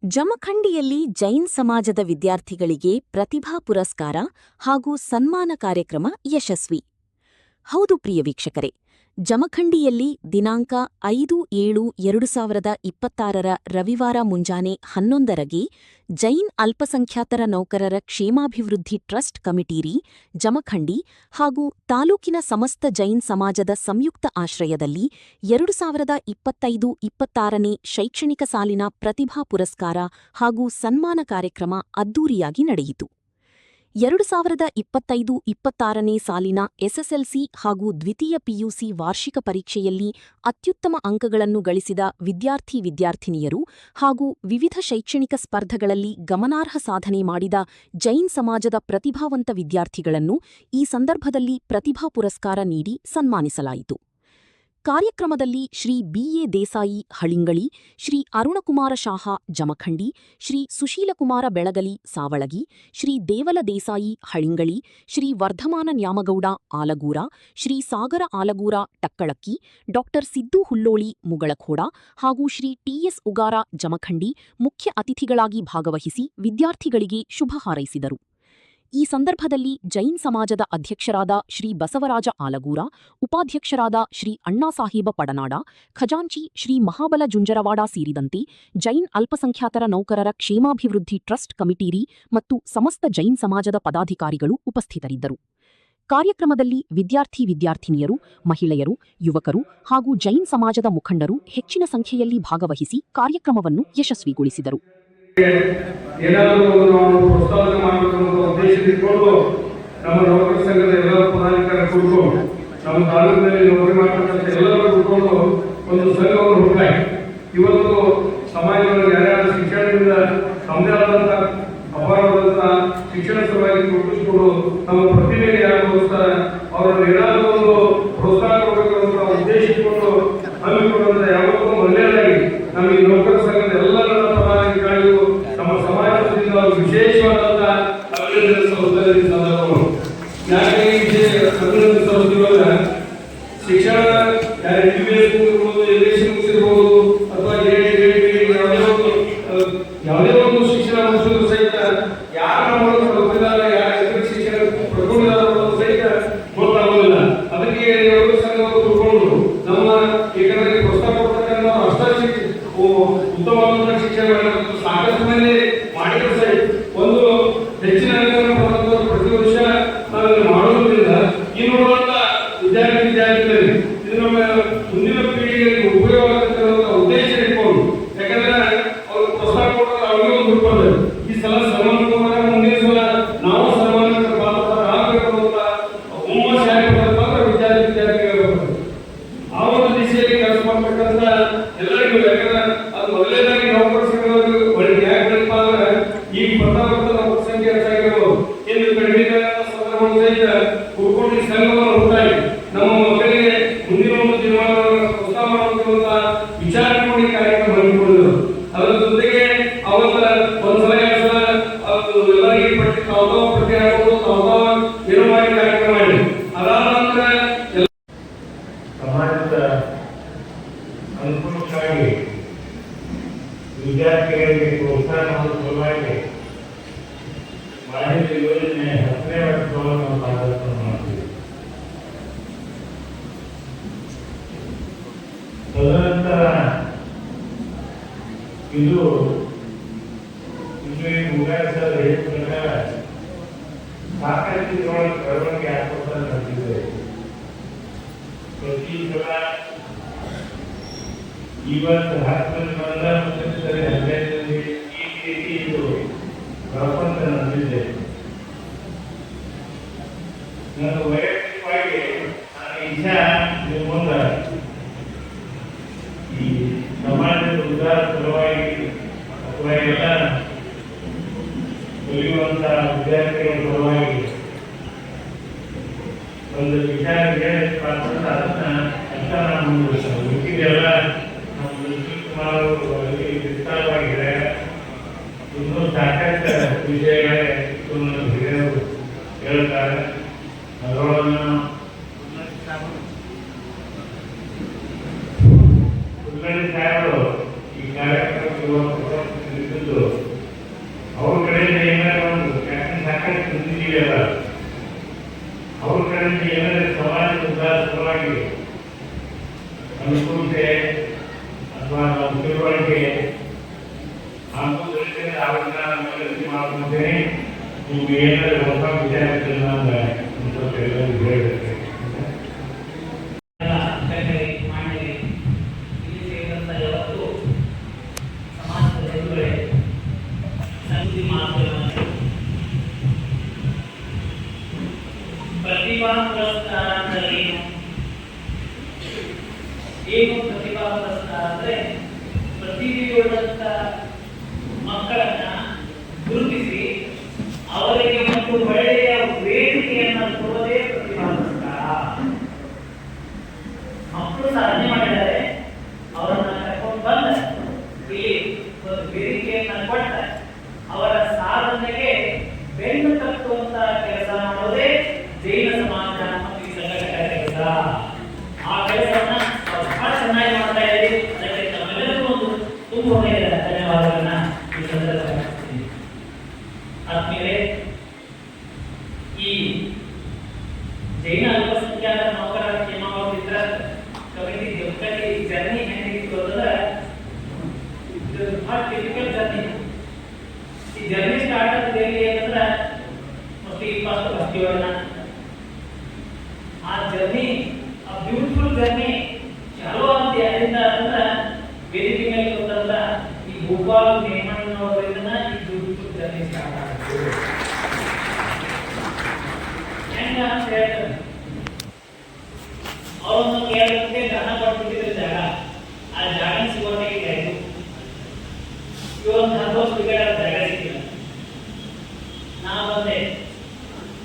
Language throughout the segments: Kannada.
ಜಮಖಂಡಿಯಲ್ಲಿ ಜೈನ್ ಸಮಾಜದ ವಿದ್ಯಾರ್ಥಿಗಳಿಗೆ ಪ್ರತಿಭಾ ಪುರಸ್ಕಾರ ಹಾಗೂ ಸನ್ಮಾನ ಕಾರ್ಯಕ್ರಮ ಯಶಸ್ವಿ. ಹೌದು ಪ್ರಿಯ ವೀಕ್ಷಕರೇ, ಜಮಖಂಡಿಯಲ್ಲಿ ದಿನಾಂಕ 5/7/2026 ರವಿವಾರ ಮುಂಜಾನೆ 11ಗೆ ಜೈನ್ ಅಲ್ಪಸಂಖ್ಯಾತರ ನೌಕರರ ಕ್ಷೇಮಾಭಿವೃದ್ಧಿ ಟ್ರಸ್ಟ್ ಕಮಿಟೀರಿ ಜಮಖಂಡಿ ಹಾಗೂ ತಾಲೂಕಿನ ಸಮಸ್ತ ಜೈನ್ ಸಮಾಜದ ಸಂಯುಕ್ತ ಆಶ್ರಯದಲ್ಲಿ 2025-26ನೇ ಶೈಕ್ಷಣಿಕ ಸಾಲಿನ ಪ್ರತಿಭಾ ಪುರಸ್ಕಾರ ಹಾಗೂ ಸನ್ಮಾನ ಕಾರ್ಯಕ್ರಮ ಅದ್ದೂರಿಯಾಗಿ ನಡೆಯಿತು. 2025-26ನೇ ಸಾಲಿನ ಎಸ್ಎಸ್ಎಲ್ಸಿ ಹಾಗೂ ದ್ವಿತೀಯ ಪಿಯುಸಿ ವಾರ್ಷಿಕ ಪರೀಕ್ಷೆಯಲ್ಲಿ ಅತ್ಯುತ್ತಮ ಅಂಕಗಳನ್ನು ಗಳಿಸಿದ ವಿದ್ಯಾರ್ಥಿನಿಯರು ಹಾಗೂ ವಿವಿಧ ಶೈಕ್ಷಣಿಕ ಸ್ಪರ್ಧೆಗಳಲ್ಲಿ ಗಮನಾರ್ಹ ಸಾಧನೆ ಮಾಡಿದ ಜೈನ್ ಸಮಾಜದ ಪ್ರತಿಭಾವಂತ ವಿದ್ಯಾರ್ಥಿಗಳನ್ನು ಈ ಸಂದರ್ಭದಲ್ಲಿ ಪ್ರತಿಭಾ ಪುರಸ್ಕಾರ ನೀಡಿ ಸನ್ಮಾನಿಸಲಾಯಿತು. ಕಾರ್ಯಕ್ರಮದಲ್ಲಿ ಶ್ರೀ ಬಿ.ಎ. ದೇಸಾಯಿ ಹಳಿಂಗಳಿ, ಶ್ರೀ ಅರುಣಕುಮಾರ ಶಾಹ ಜಮಖಂಡಿ, ಶ್ರೀ ಸುಶೀಲಕುಮಾರ ಬೆಳಗಲಿ ಸಾವಳಗಿ, ಶ್ರೀ ದೇವಲ ದೇಸಾಯಿ ಹಳಿಂಗಳಿ, ಶ್ರೀ ವರ್ಧಮಾನ ನ್ಯಾಮಗೌಡ ಆಲಗೂರ, ಶ್ರೀ ಸಾಗರ ಆಲಗೂರ ಟಕ್ಕಳಕ್ಕಿ, ಡಾ ಸಿದ್ದು ಹುಲ್ಲೋಳಿ ಮುಗಳಖೋಡ ಹಾಗೂ ಶ್ರೀ ಟಿ.ಎಸ್. ಉಗಾರ ಜಮಖಂಡಿ ಮುಖ್ಯ ಅತಿಥಿಗಳಾಗಿ ಭಾಗವಹಿಸಿ ವಿದ್ಯಾರ್ಥಿಗಳಿಗೆ ಶುಭ ಹಾರೈಸಿದರು. ಈ ಸಂದರ್ಭದಲ್ಲಿ ಜೈನ್ ಸಮಾಜದ ಅಧ್ಯಕ್ಷರಾದ ಶ್ರೀ ಬಸವರಾಜ ಆಲಗೂರ, ಉಪಾಧ್ಯಕ್ಷರಾದ ಶ್ರೀ ಅಣ್ಣಾಸಾಹೇಬ ಪಡನಾಡ, ಖಜಾಂಚಿ ಶ್ರೀ ಮಹಾಬಲ ಜುಂಜರವಾಡ ಸೇರಿದಂತೆ ಜೈನ್ ಅಲ್ಪಸಂಖ್ಯಾತರ ನೌಕರರ ಕ್ಷೇಮಾಭಿವೃದ್ಧಿ ಟ್ರಸ್ಟ್ ಕಮಿಟೀರಿ ಮತ್ತು ಸಮಸ್ತ ಜೈನ್ ಸಮಾಜದ ಪದಾಧಿಕಾರಿಗಳು ಉಪಸ್ಥಿತರಿದ್ದರು. ಕಾರ್ಯಕ್ರಮದಲ್ಲಿ ವಿದ್ಯಾರ್ಥಿನಿಯರು, ಮಹಿಳೆಯರು, ಯುವಕರು ಹಾಗೂ ಜೈನ್ ಸಮಾಜದ ಮುಖಂಡರು ಹೆಚ್ಚಿನ ಸಂಖ್ಯೆಯಲ್ಲಿ ಭಾಗವಹಿಸಿ ಕಾರ್ಯಕ್ರಮವನ್ನು ಯಶಸ್ವಿಗೊಳಿಸಿದರು. ಏನಾದರೂ ನಾವು ಪ್ರಸ್ತಾವನೆ ಮಾಡಬೇಕಂತ ಉದ್ದೇಶಿಸಿಕೊಂಡು ನಮ್ಮ ನೌಕರ ಸಂಘದ ಎಲ್ಲ ಪದಾಧಿಕಾರಿ ಕುರಿತು ನಮ್ಮ ತಾಲೂಕಿನಲ್ಲಿ ನೌಕರಿ ಮಾಡತಕ್ಕಂಥ ಎಲ್ಲರೂ ಕುರಿತು ಒಂದು ಸಂಘವನ್ನು ಹುಟ್ಟಾಗಿ ಇವತ್ತು ಸಮಾಜದಲ್ಲಿ ಯಾರ್ಯಾರು ಶಿಕ್ಷಣದಿಂದ ತಮ್ಮದೇ ಆದಂಥ ಅಪಾರವಾದಂಥ ಶಿಕ್ಷಣ ಸಲುವಾಗಿ ಗುರುತಿಸಿಕೊಂಡು ನಮ್ಮ ಪ್ರತಿಭೆಗೆ ಯಾರು ತೋರಿಸ್ತಾರೆ ಅವರನ್ನು ಏನಾದರೂ ಒಂದು ಪ್ರೋತ್ಸಾಹ ಕೊಡಬೇಕಂತ ಉದ್ದೇಶಿಸಿಕೊಂಡು ಹಮ್ಮಿಕೊಂಡಂತ ಯಾವತ್ತೂ ಒಳ್ಳೆಯದಾಗಿ ನಮ್ಮ ಈ ನೌಕರ ಸಂಘದ ಎಲ್ಲ ಪದಾಧಿಕಾರಿಗಳು ನಮ್ಮ ಸಮಾಜದಿಂದ ವಿಶೇಷವಾದಂತ ಅಭಿನಂದನೆ ಸಲ್ಲಿಸುವ ಸಂದರ್ಭಗಳು. ಯಾಕೆ ಈ ವಿಶೇಷ ಅಭಿನಂದನೆ ಸಲ್ಲಿಸುವಾಗ ಶಿಕ್ಷಣ MBBS ಮುಗಿಸಿರ್ಬೋದು, MSc ಮುಗಿಸಿರ್ಬೋದು ಅಥವಾ ಯಾವುದೇ ಒಂದು ಶಿಕ್ಷಣ ಮುಗಿಸಿದ್ರು ಸಹಿತ ಯಾರು ನಮ್ಮನ್ನು ಕಲಿತಿದ್ದಾರೆ, ಯಾರು ಶಿಕ್ಷಣ ಪಡ್ಕೊಂಡಿದ್ದಾರೆ ಸಹಿತ ಗೊತ್ತಾಗೋದಿಲ್ಲ. ಅದಕ್ಕೆ ಎರಡು ಸಂಘಗಳು ತಿಳ್ಕೊಂಡು ನಮ್ಮ ಏಕೆಂದರೆ ಪ್ರಸ್ತಾವ ಕೊಡ್ತಕ್ಕಂಥ ಉತ್ತಮವಾದ ಶಿಕ್ಷಣ ಸಾಕಷ್ಟು ಮಂದಿ ಮಾಡಿದ್ರು ಸಹಿತ ಒಂದು ಹೆಚ್ಚಿನ ಅಂಕಗಳನ್ನು ಪಡೆದಂತ ಪ್ರತಿ ವರ್ಷ ನಾವು ಮಾಡೋದ್ರಿಂದ ಈ ನೋಡುವಂತ ವಿದ್ಯಾರ್ಥಿಗಳಿಗೆ ಇದು ನಮ್ಮ ಮುಂದಿನ ಪೀಳಿಗೆಗೆ ಉಪಯೋಗ ಆಗತಕ್ಕಂಥ ಉದ್ದೇಶ ಇಟ್ಕೊಂಡು, ಯಾಕಂದ್ರೆ ಅವ್ರು ಪ್ರಸ್ತಾವ ಕೊಡೋದು ಅವ್ರಿಗೆ ಒಂದು ರೂಪದ ಈ ಸಲ ಸನ್ಮಾನ ಮುಂದಿನ ಸಲ ನಾವು ಸನ್ಮಾನಕ್ಕೆ ಪಾತ್ರ ಆಗಬೇಕು ಅಂತ ಹುಮ್ಮಸ್ ಯಾಕೆ ವಿದ್ಯಾರ್ಥಿಗಳು ಆ ಒಂದು ದಿಶೆಯಲ್ಲಿ ಕೆಲಸ ಮಾಡ್ತಕ್ಕಂಥ ಎಲ್ಲರಿಗೂ, ಯಾಕಂದ್ರೆ ಅದು ಮೊದಲನೇದಾಗಿ ನೌಕರ ಸಂಘದವರು ಯಾಕೆ ಬೆಳಪ ಅಂದ್ರೆ ಈ ಬರ್ತಾ ನೌಕರ ಸಂಖ್ಯೆ ಹೆಚ್ಚಾಗಿರ್ಬೋದು, ಇನ್ನು ಕಡಿಮೆ ಸಂದರ್ಭ ಸಹಿತ ಕುಡ್ಕೊಂಡು ಈ ಸಂಘವನ್ನು ಹುಟ್ಟಾಗಿ ನಮ್ಮ ಮಕ್ಕಳಿಗೆ ಮುಂದಿನ ಒಂದು ಜೀವನವನ್ನು ಪ್ರೋತ್ಸಾಹ ಮಾಡುವಂತ ವಿಚಾರ ಮಾಡಿ ಕಾರ್ಯಕ್ರಮ ಹಮ್ಮಿಕೊಂಡಿದ್ರು. ಅದರ ಜೊತೆಗೆ ಅವತ್ತ ಒಂದ್ಸಲ ಎರಡು ಸಲ ಎಲ್ಲರಿಗೆ ಪಟ್ಟಿ ತಾವು ಪಟ್ಟಿ ಹಾಕೋದು ತಾವು ಏನು ಮಾಡಿ ಕಾರ್ಯಕ್ರಮ ಮಾಡಿ ಅದಾದ ನಂತರ ಸಮಾಜದ ಅನುಕೂಲಕ್ಕಾಗಿ ವಿದ್ಯಾರ್ಥಿಗಳಿಗೆ ಪ್ರೋತ್ಸಾಹ ಮಾಡುವ ಸಲುವಾಗಿ ಮಾಹಿತಿ ಯೋಜನೆ 10ನೇ ವರ್ಷದೊಳಗೆ ನಾವು ಕಾರ್ಯಕ್ರಮ ಮಾಡ್ತೀವಿ. ತದನಂತರ ಇದು ಮುಗಾಯಿಸಲು ಹೇಳಿದ ಪ್ರಕಾರ ಸಾಕಷ್ಟು ಇದರೊಳಗೆ ಬೆಳವಣಿಗೆ ಆಗ್ತಾ ನಡೆದಿದೆ. ಪ್ರತಿ ಸಲ ಇವತ್ತು 10 ಬಂದ ಮುಂದಿನ ಸರಿ 15 ಈ ರೀತಿ ಇದು ಬೆಳಕೊಂತ ನಡೆದಿದೆ. ನನ್ನ ವೈಯಕ್ತಿಕವಾಗಿ ನಾನು ಇಚ್ಛಾ ನಿಮ್ಮ ಮುಂದೆ ಈ ಸಮಾಜದ ಉದ್ಧಾರ ಸಲುವಾಗಿ ಅಥವಾ ಎಲ್ಲ ಕಲಿಯುವಂತ ವಿದ್ಯಾರ್ಥಿಗಳ ಸಲುವಾಗಿ ಒಂದು ವಿಚಾರ ಅದನ್ನ ಅಂತ ನಾನು ಮಿಕ್ಕಿದೆಲ್ಲ ನಮ್ಮ ಸುಮಾರು ವಿಸ್ತಾರವಾಗಿದೆ. ಇನ್ನೂ ಸಾಕಷ್ಟು ವಿಷಯಗಳೇ ಹಿರಿಯರು ಹೇಳ್ತಾರೆ. ಅದರೊಳಗೆ ಹುಲ್ಲಳ್ಳಿ ಸಾಹೇಬರು ಈ ಕಾರ್ಯಕ್ರಮಕ್ಕೆ ವಿನಂತಿ ಮಾಡ್ತಿದ್ದೇನೆ. ನಿಮ್ಗೆ ಏನಾದರೂ ಹೊಸ ವಿಚಾರಗಳನ್ನ ಹೇಳಬೇಕು. ಪ್ರತಿಭಾ ಪುರಸ್ಕಾರ ಅಂದ್ರೆ ಏನು? ಪ್ರತಿಭಾ ಪುರಸ್ಕಾರ ಅಂದ್ರೆ ಪ್ರತಿಭೆಯುಳ್ಳಂತ ಮಕ್ಕಳನ್ನ ಗುರುತಿಸಿ ಅವರಿಗೆ ಒಂದು ಒಳ್ಳೆಯ ವೇದಿಕೆಯನ್ನು ಕೊಡುವುದೇ ಪ್ರತಿಭಾ ಪುರಸ್ಕಾರ. ಮಕ್ಕಳು ಸಾಧನೆ ಮಾಡಿದ್ದಾರೆ, ಅವರನ್ನ ಕರ್ಕೊಂಡು ಬಂದ ಇಲ್ಲಿ ಒಂದು ವೇದಿಕೆಯನ್ನ ಕೊಟ್ಟ ಅವರ ಸಾಧನೆಗೆ ಬೆನ್ನು ತಟ್ಟುವಂತ ಕೆಲಸ ಮಾಡೋದೇ ಜೈನ ಸಮಾಜ ಮತ್ತು ಈ ಸಂಘಟನೆಗಳ ಕೆಲಸ. ಆ ಕೆಲಸವನ್ನ ಬಹಳ ಚೆನ್ನಾಗಿ ಮಾಡ್ತಾ ಇದ್ದೀವಿ. ಅದಕ್ಕೆ ತಮ್ಮೆಲ್ಲರಿಗೂ ಒಂದು ತುಂಬ ಧನ್ಯವಾದಗಳನ್ನ ಈ ಸಂದರ್ಭದಲ್ಲಿ ಆದ್ಮೇಲೆ ಈ ಜೈನ ಅಲ್ಪಸಂಖ್ಯಾತ ನೌಕರರ ಕ್ಷೇಮಾಭಿವೃದ್ಧಿ ಟ್ರಸ್ಟ್ ಕಮಿಟಿ ಜೊತೆಗೆ ಜರ್ನಿ ಹೆಂಗಿತ್ತು ಅಂತಂದ್ರೆ ಇದು ಬಹಳ ಡಿಫಿಕಲ್ಟ್ ಜರ್ನಿ. ಈ ಜರ್ನಿ ಸ್ಟಾರ್ಟ್ ಆಗಿದೆ ಎಲ್ಲಿ ಅಂತಂದ್ರೆ ಮೋಸ್ಟ್ಲಿ ಫಸ್ಟ್ ಆ ಜರ್ನಿ, ಆ ಬ್ಯೂಟಿಫುಲ್ ಜರ್ನಿ ಚಾಲೂ ಅಂತ ಯಾರಿಂದ ಅಂತಂದ್ರೆ ವೇದಿಕೆ ಮೇಲೆ ಬಂದಂತ ಈ ಗೋಪಾಲ್ ನೇಮಣ್ಣವರಿಂದ ಈ ಬ್ಯೂಟಿಫುಲ್ ಜರ್ನಿ ಸ್ಟಾರ್ಟ್ ಆಗುತ್ತೆ. ಹೆಂಗ ಅಂತ ಹೇಳ್ತಾರೆ, ಅವರೊಂದು 2 ಗಂಟೆ ದಾನ ಕೊಟ್ಬಿಟ್ಟಿದ್ರೆ ಜಾಗ, ಆ ಜಾಗ ಸಿಗೋದೇ ಆಯ್ತು. ಇವತ್ತು 10 ವರ್ಷ ಜಾಗ ಸಿಕ್ಕಿಲ್ಲ.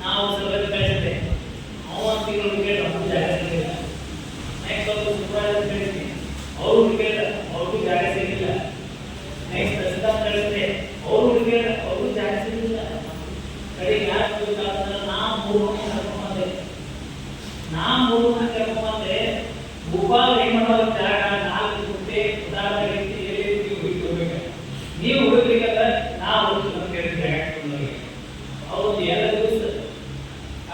ನಾವು ಸ್ವಲ್ಪ ಕಳಿಸಿದ್ದೆ, ಅವನು ತಿಂಗಳು ವಿಕೆಟ್ ಅವ್ರಿಗೂ ಜಾಗ ಸಿಗಲಿಲ್ಲ. ನೆಕ್ಸ್ಟ್ ಒಂದು ಸೂಪರ್ವೈಸರ್ ಕಳಿಸಿದ್ದೆ, ಅವರು ವಿಕೆಟ್ ಅವ್ರಿಗೂ ಜಾಗ ಸಿಗಲಿಲ್ಲ. ನೆಕ್ಸ್ಟ್ ತಹಸೀಲ್ದಾರ್ ಕಳಿಸಿದ್ದೆ, ಅವರು ವಿಕೆಟ್ ಅವ್ರಿಗೂ ಜಾಗ ಸಿಗಲಿಲ್ಲ. ಕಡೆಗೆ ಯಾರು ಕಳಿಸ್ತಾರೆ? ನಾ 3 ವರ್ಷ ಕರ್ಕೊಂಬಂದೆ. ಗೋಪಾಲ್ ಏನ್ ಮಾಡೋದು? ಜಾಗ 4 ಗುಂಟೆ ಉದಾಹರಣೆ ನೀವು ಹುಡುಕ್ಲಿಕ್ಕಂದ್ರೆ ನಾ ಹುಡುಕ್ ಜಾಗ ಅವರು 2 ದಿವಸ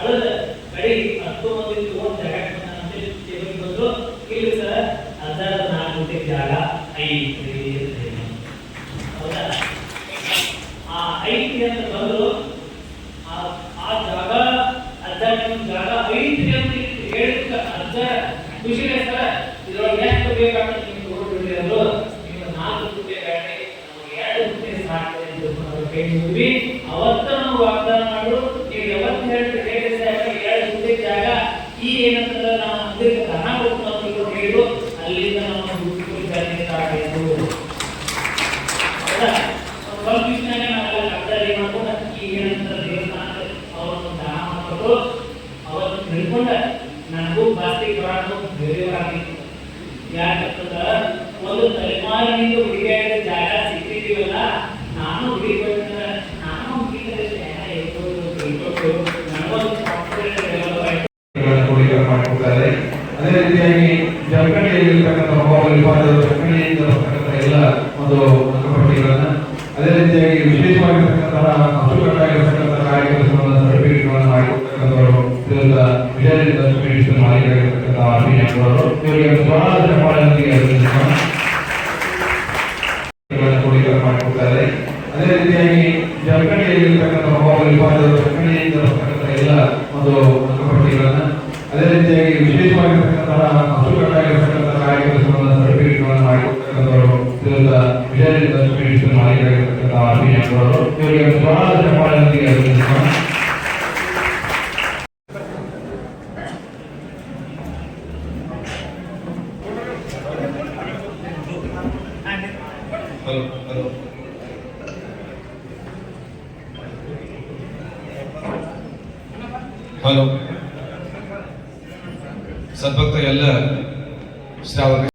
ಅಳದ ಕಡೆ 10 ಮಂದಿ ತಗೊಂಡು ಜಾಗ ಬಂದ್ರು. ಇಲ್ಲಿ ಸರ್ 14 ಗುಂಟೆ ಜಾಗ ಐತ್ರಿ. ಹೌದಾ? ಆ ಐತ್ರಿ ಅಂತ ಬಂದ್ರು. ಆ ಜಾಗ ಜಾಗ ಐತ್ರಿ ಅಂತ ಹೇಳಿದ ಅರ್ಧ ಖುಷಿನೇ ಸರ್. ಇದ್ರೊಳಗೆ ಎಷ್ಟು ಬೇಕಾಗ್ತದೆ ನಿಮ್ಗೆ ತಗೊಂಡ್ಬಿಡ್ರಿ ಅಂದ್ರು. ನಿಮ್ಗೆ 4 ಗುಂಟೆ ಗಾಡಿ, ನಮ್ಗೆ 2 ಗುಂಟೆ ಸಾಕು ಅಂತ ಕೈ ಮುಗಿದ್ವಿ. ಅವತ್ತ ನಾವು ವಾಗ್ದಾನ ಮಾಡು, ನೀವು ಯಾವತ್ತು ಹೇಳ್ತೀರಿ 2 ಗುಂಟೆ ಜಾಗ ಈ ಏನಂತಂದ್ರೆ ನಾವು ಮಂದಿರಕ್ಕೆ ದಾನ ಕೊಡ್ತೀವಿ ಅಂತ ಹೇಳಿದ್ರು. ಅಲ್ಲಿಂದ ನಾವು ಬ್ಯೂಟಿಫುಲ್ ಜರ್ನಿ ಸ್ಟಾರ್ಟ್ ಆಯಿತು. ಹೌದಾ? ಸ್ವಲ್ಪ ದಿವಸನಾಗ ನಾವೆಲ್ಲ ಕಟ್ಟದಲ್ಲಿ ಮಾಡ್ಕೊಂಡು ಈ ಏನಂತಾರೆ ದೇವಸ್ಥಾನಕ್ಕೆ ಅವರನ್ನು ದಾನ ಮಾಡಿಕೊಟ್ಟು ಅವತ್ತು ತಿಳ್ಕೊಂಡ ನನಗೂ ಜಾಸ್ತಿ ಬರೋದು ಬೇರೆಯವರಾಗಿತ್ತು. ಯಾಕಂತಂದ್ರೆ ಒಂದು ತಲೆಮಾರಿನಿಂದ ಹುಡುಗಿಯಾಗ ಜಾಗ ಸಿಕ್ಕಿದ್ದೀವಲ್ಲ, ನಾನು ಹುಡುಗಿಬೇಕಂದ್ರೆ ನಾನು ಮಾಡಿಕೊಡ್ತಾರೆ. ಅದೇ ರೀತಿಯಾಗಿ ಜಮಖಂಡಿಯಲ್ಲಿರ್ತಕ್ಕಂಥ ವಿಭಾಗದ ಜಮಖಂಡಿಯಿಂದ ಬರ್ತಕ್ಕಂಥ ಎಲ್ಲ ಒಂದು ಅಂಕಪಟ್ಟಿಗಳನ್ನ, ಅದೇ ರೀತಿಯಾಗಿ ವಿಶೇಷವಾಗಿರ್ತಕ್ಕಂತಹ ಅಚ್ಚುಕಟ್ಟಾಗಿರ್ತಕ್ಕಂಥ ಕಾರ್ಯಕ್ರಮಗಳ ಸರ್ಟಿಫಿಕೇಟ್ಗಳನ್ನು ಮಾಡಿಕೊಡ್ತಕ್ಕಂಥವರು ವಿಜಯದಿಂದ ಮಾಲೀಕರಾಗಿರ್ತಕ್ಕಂಥ ಅಭಿನಯವರು ಇವರಿಗೆ ಬಹಳ ಚಪ್ಪಾಳೆಯೊಂದಿಗೆ ಮಾಡಿಕೊಡ್ತಾರೆ. ಅದೇ ರೀತಿಯಾಗಿ ಜಮಖಂಡಿಯಲ್ಲಿರ್ತಕ್ಕಂಥ ವಿಭಾಗದ ಜಮಖಂಡಿಯಿಂದ ಬರ್ತಕ್ಕಂಥ ಎಲ್ಲ ಒಂದು ಅಂಕಪಟ್ಟಿಗಳನ್ನ, ಅದೇ ರೀತಿಯಾಗಿ ವಿಶೇಷವಾಗಿರ್ತಕ್ಕಂತಹ ಅಚ್ಚುಕಟ್ಟಾಗಿರ್ತಕ್ಕಂಥ ಕಾರ್ಯಕ್ರಮಗಳ ಸರ್ಟಿಫಿಕೇಟ್ಗಳನ್ನು ಮಾಡಿಕೊಡ್ತಕ್ಕಂಥವರು ವಿಜಯದಿಂದ ಮಾಲೀಕರಾಗಿರ್ತಕ್ಕಂಥ ಅಭಿನಯವರು ಇವರಿಗೆ ಬಹಳ ಚಪ್ಪಾಳೆಯೊಂದಿಗೆ ಹಲೋ ಸದ್ಭಕ್ತ ಎಲ್ಲ ಶ್ರಾವಕ